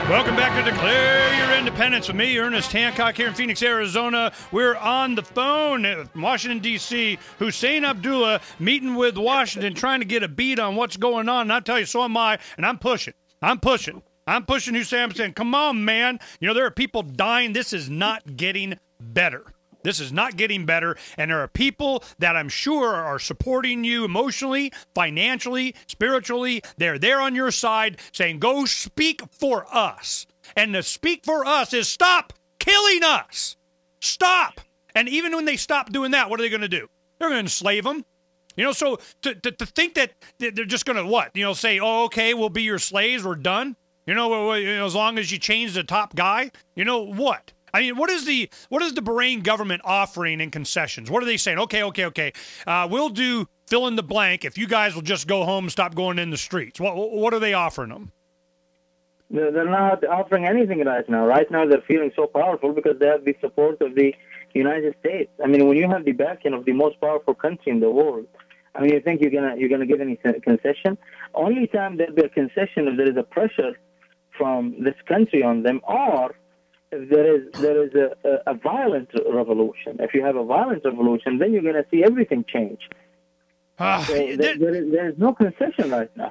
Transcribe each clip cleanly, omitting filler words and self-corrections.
Welcome back to Declare Your Independence with me, Ernest Hancock, here in Phoenix, Arizona. We're on the phone at Washington, D.C. Husain Abdulla meeting with Washington, trying to get a beat on what's going on. And I tell you, so am I, and I'm pushing. I'm pushing Husain. I'm saying, come on, man. You know, there are people dying. This is not getting better. This is not getting better, and there are people that I'm sure are supporting you emotionally, financially, spiritually. They're there on your side saying, go speak for us. And to speak for us is stop killing us. Stop. And even when they stop doing that, what are they going to do? They're going to enslave them. You know, so to think that they're just going to what? You know, say, oh, okay, we'll be your slaves, we're done. You know, as long as you change the top guy. You know what? I mean, what is the Bahrain government offering in concessions? What are they saying? Okay. We'll do fill in the blank if you guys will just go home and stop going in the streets. What are they offering them? They're not offering anything right now. Right now, they're feeling so powerful because they have the support of the United States. I mean, when you have the backing of the most powerful country in the world, I mean, you think you're gonna give any concession? Only time there'll be a concession if there is a pressure from this country on them, or if there is a violent revolution. If you have a violent revolution, then you're going to see everything change. There is no concession right now.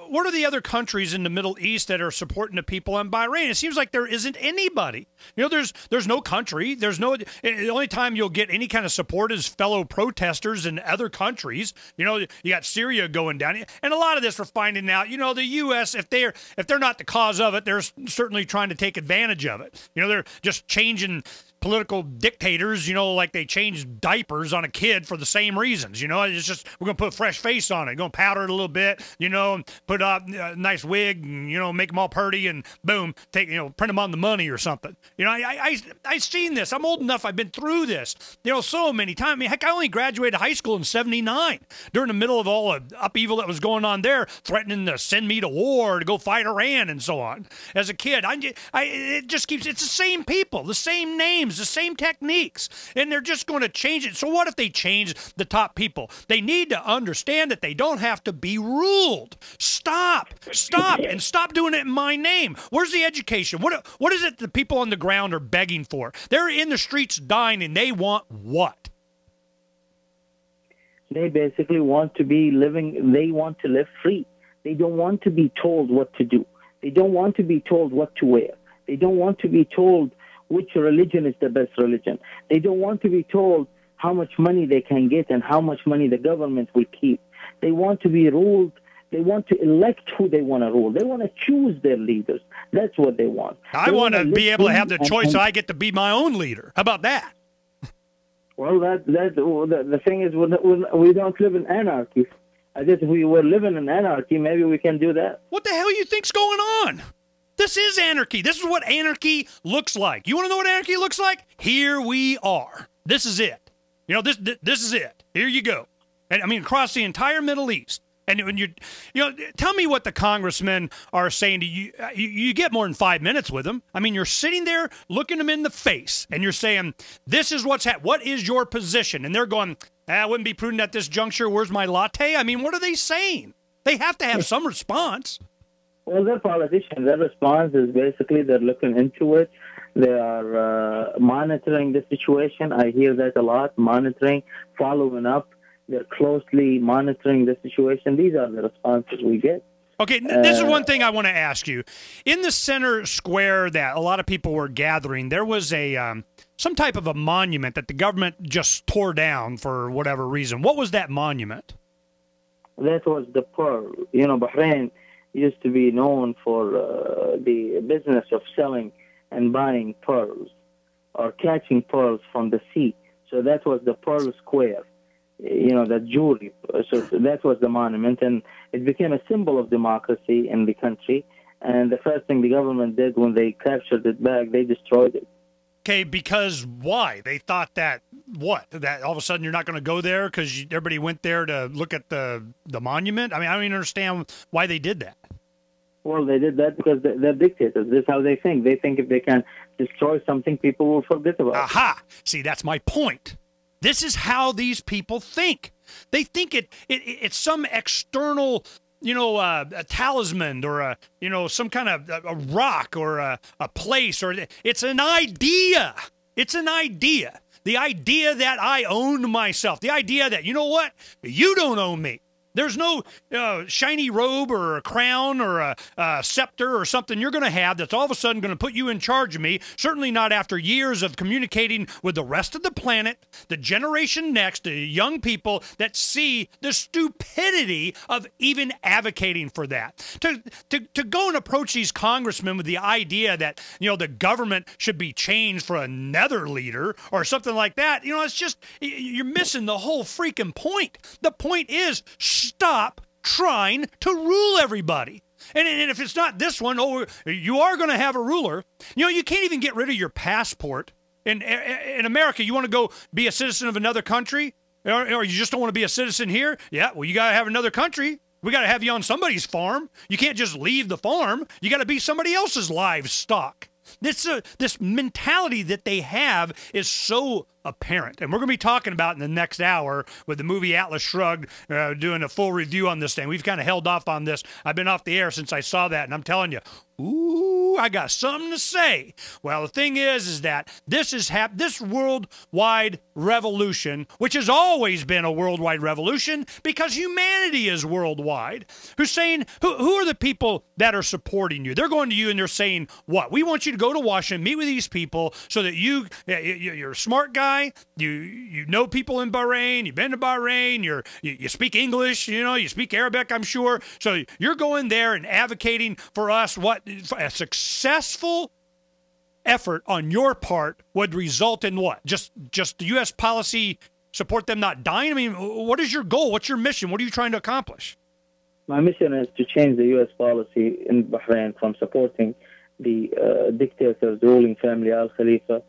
What are the other countries in the Middle East that are supporting the people in Bahrain? It seems like there isn't anybody. You know, there's no country. The only time you'll get any kind of support is fellow protesters in other countries. You know, you got Syria going down, and a lot of this we're finding out. You know, the U.S. if they're not the cause of it, they're certainly trying to take advantage of it. You know, they're just changing political dictators, you know, like they changed diapers on a kid for the same reasons. You know, it's just, we're going to put a fresh face on it, going to powder it a little bit, you know, and put up a nice wig, and, you know, make them all pretty, and boom, print them on the money or something. You know, I've seen this. I'm old enough. I've been through this, you know, so many times. I mean, heck, I only graduated high school in '79 during the middle of all the upheaval that was going on there, threatening to send me to war to go fight Iran and so on. As a kid, it just keeps, it's the same people, the same names, the same techniques, and they're just going to change it. So what if they change the top people? They need to understand that they don't have to be ruled. Stop, and stop doing it in my name. Where's the education? What is it the people on the ground are begging for? They're in the streets dying, and they want what? They basically want to be living, they want to live free. They don't want to be told what to do. They don't want to be told what to wear. They don't want to be told which religion is the best religion. They don't want to be told how much money they can get and how much money the government will keep. They want to be ruled. They want to elect who they want to rule. They want to choose their leaders. That's what they want. I want to be able to have the choice so I get to be my own leader. How about that? Well, the thing is, we don't live in anarchy. I guess if we were living in anarchy, maybe we can do that. What the hell you think's going on? This is anarchy. This is what anarchy looks like. You want to know what anarchy looks like? Here we are. This is it. You know, this is it. Here you go. And I mean, across the entire Middle East. And when tell me what the congressmen are saying to you. You get more than 5 minutes with them. I mean, you're sitting there looking them in the face, and you're saying, this is what's happening. What is your position? And they're going, it wouldn't be prudent at this juncture. Where's my latte? I mean, what are they saying? They have to have some response. Well, they're politicians. Their response is basically they're looking into it. They are monitoring the situation. I hear that a lot, monitoring, following up. They're closely monitoring the situation. These are the responses we get. Okay, this is one thing I want to ask you. In the center square that a lot of people were gathering, there was some type of a monument that the government just tore down for whatever reason. What was that monument? That was the pearl. You know, Bahrain used to be known for the business of selling and buying pearls or catching pearls from the sea. So that was the Pearl Square, you know, the jewelry. So that was the monument, and it became a symbol of democracy in the country. And the first thing the government did when they captured it back, they destroyed it. Okay, because why? They thought that, what? That all of a sudden you're not going to go there because everybody went there to look at the monument? I mean, I don't even understand why they did that. Well, they did that because they're dictators. This is how they think. They think if they can destroy something, people will forget about it. Aha! See, that's my point. This is how these people think. They think it's some external, a talisman or some kind of a rock or a place, or it's an idea. It's an idea. The idea that I own myself. The idea that, you know what? You don't own me. There's no shiny robe or a crown or a scepter or something you're going to have that's all of a sudden going to put you in charge of me. Certainly not after years of communicating with the rest of the planet, the generation next, the young people that see the stupidity of even advocating for that. To go and approach these congressmen with the idea that, the government should be changed for another leader or something like that, it's just, you're missing the whole freaking point. The point is, stop trying to rule everybody. And if it's not this one, you are going to have a ruler. You can't even get rid of your passport. In America, you want to go be a citizen of another country? Or you just don't want to be a citizen here? Yeah, well, you got to have another country. We got to have you on somebody's farm. You can't just leave the farm. You got to be somebody else's livestock. This mentality that they have is so apparent. And we're going to be talking about in the next hour with the movie Atlas Shrugged, doing a full review on this thing. We've kind of held off on this. I've been off the air since I saw that, and I'm telling you, ooh, I got something to say. Well, the thing is that this worldwide revolution, which has always been a worldwide revolution because humanity is worldwide. Husain, who are the people that are supporting you? They're going to you and they're saying, what? We want you to go to Washington, meet with these people so that you're a smart guy. You know people in Bahrain. You've been to Bahrain. You speak English. You speak Arabic, I'm sure. So you're going there and advocating for us for a successful effort on your part would result in what? Just the U.S. policy, support them not dying? I mean, what is your goal? What's your mission? What are you trying to accomplish? My mission is to change the U.S. policy in Bahrain from supporting the dictators, the ruling family, Al Khalifa,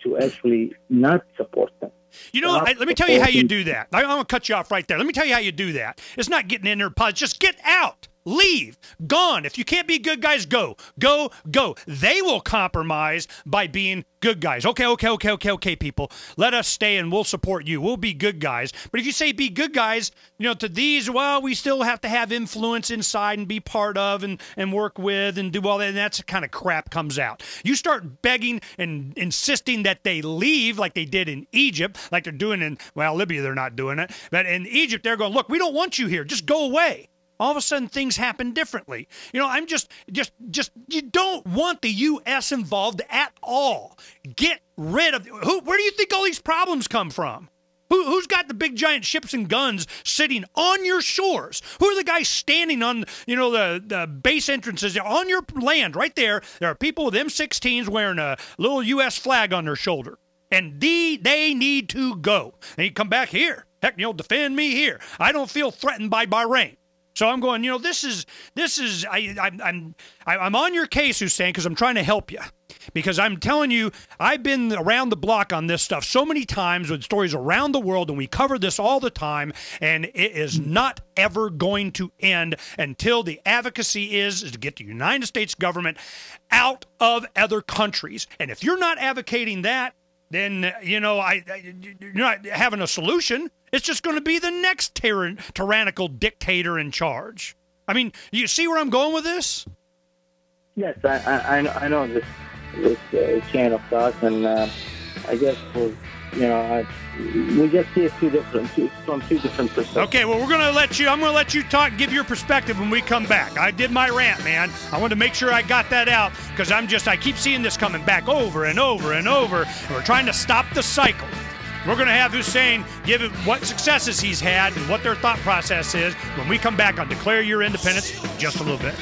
to actually not support them. Let me tell you how you do that. I'm going to cut you off right there. Let me tell you how you do that. It's not getting in their pods. Just get out. Leave. Gone. If you can't be good guys, go. Go. Go. They will compromise by being good guys. Okay, people. Let us stay and we'll support you. We'll be good guys. But if you say be good guys, to these, well, we still have to have influence inside and be part of and work with and do all that. And that's the kind of crap comes out. You start begging and insisting that they leave like they did in Egypt, like they're doing in, Libya, they're not doing it. But in Egypt, they're going, look, we don't want you here. Just go away. All of a sudden, things happen differently. I'm just, you don't want the U.S. involved at all. Get rid of, where do you think all these problems come from? Who's got the big giant ships and guns sitting on your shores? Who are the guys standing on, the base entrances on your land right there? There are people with M16s wearing a little U.S. flag on their shoulder. And they need to go. They need to come back here. Heck, defend me here. I don't feel threatened by Bahrain. So I'm going, I'm on your case, Husain, because I'm trying to help you. Because I'm telling you, I've been around the block on this stuff so many times with stories around the world, and we cover this all the time, and it is not ever going to end until the advocacy is to get the United States government out of other countries. And if you're not advocating that, then, you're not having a solution. It's just going to be the next tyrannical dictator in charge. I mean, you see where I'm going with this? Yes, I know this chain of thought, and I guess we just see it from two different perspectives. Okay, well, I'm going to let you talk, give your perspective when we come back. I did my rant, man. I wanted to make sure I got that out because I keep seeing this coming back over and over and over. And we're trying to stop the cycle. We're going to have Husain give what successes he's had and what their thought process is when we come back on Declare Your Independence in just a little bit.